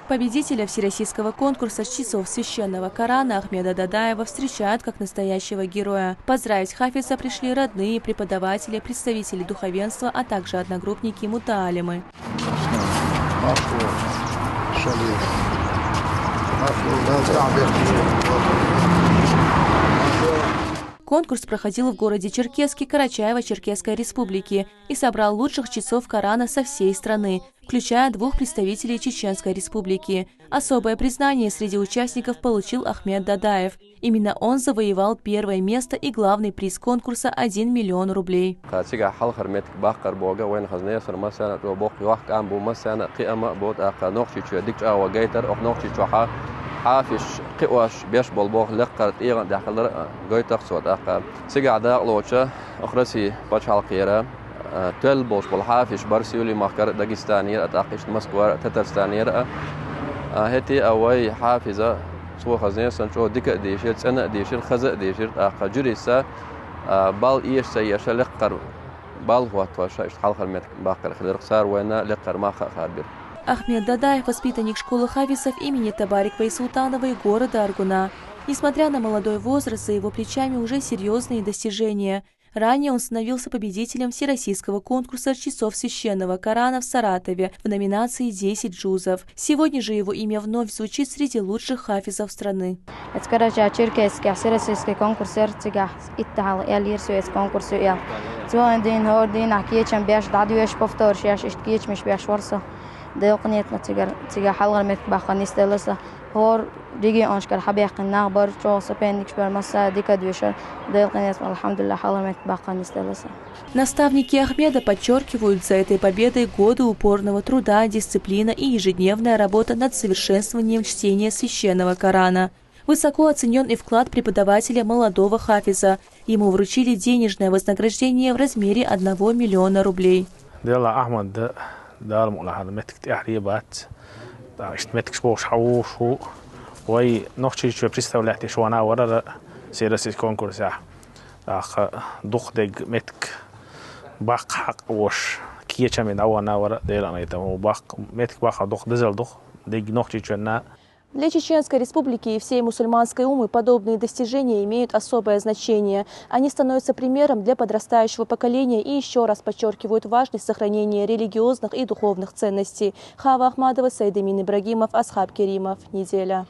Победителя всероссийского конкурса чтецов священного Корана Ахмеда Дадаева встречают как настоящего героя. Поздравить хафиза пришли родные, преподаватели, представители духовенства, а также одногруппники мутаалимы. Конкурс проходил в городе Черкесске Карачаево-Черкесской республики и собрал лучших чтецов Корана со всей страны, включая 2 представителей Чеченской республики. Особое признание среди участников получил Ахмед Дадаев. Именно он завоевал первое место и главный приз конкурса – 1 миллион рублей. حافش قواش بيش بالبوخ لقرت إيران داخل جاي تقصد أقا سجع دا قلوشة أخرسي بتش حلقيرة تل بوش بالحافش برسيولي مخكر داغستانية أتاقيش مسكوار تترستانية هتي أوي حافظة سو خزنة سنشو ديك ديشير سنة ديشير خزق ديشير أقا جريسة بال إيش سياشة لقر بال هو توشة إيش حلقة المتك باقر خلير صار وينا لقر ما خابر. Ахмед Дадаев – воспитанник школы хафизов имени Табарик Байсултановой города Аргуна. Несмотря на молодой возраст, за его плечами уже серьезные достижения. Ранее он становился победителем всероссийского конкурса чтецов священного Корана в Саратове в номинации «10 джузов». Сегодня же его имя вновь звучит среди лучших хафизов страны. دقنيتنا تيجا حلقة متبقى نستلسه هور ديجي أنشكر حبيق النغبر شو سبين نكشبر مسا ديكا دوشر دقنيتنا الحمد لله حلقة متبقى نستلسه. Наставники Ахмеда подчеркивают, за этой победой годы упорного труда, дисциплина и ежедневная работа над совершенствованием чтения священного Корана. Высоко оценен и вклад преподавателя молодого хафиза. Ему вручили денежное вознаграждение в размере 1 миллиона рублей. دار مولها متك تحريبات متك سبوش حوشو وي نوختي شو بريستولاتي شو انا ورا سيرسيس كونكورس اخ دخدق متك باق حق وش كيتش من انا ورا دير انا باق متك باق دخ دزل دخ دق نوختي شو. Для Чеченской республики и всей мусульманской уммы подобные достижения имеют особое значение. Они становятся примером для подрастающего поколения и еще раз подчеркивают важность сохранения религиозных и духовных ценностей. Хава Ахмадова, Саид Эмин Ибрагимов, Асхаб Керимов. Неделя.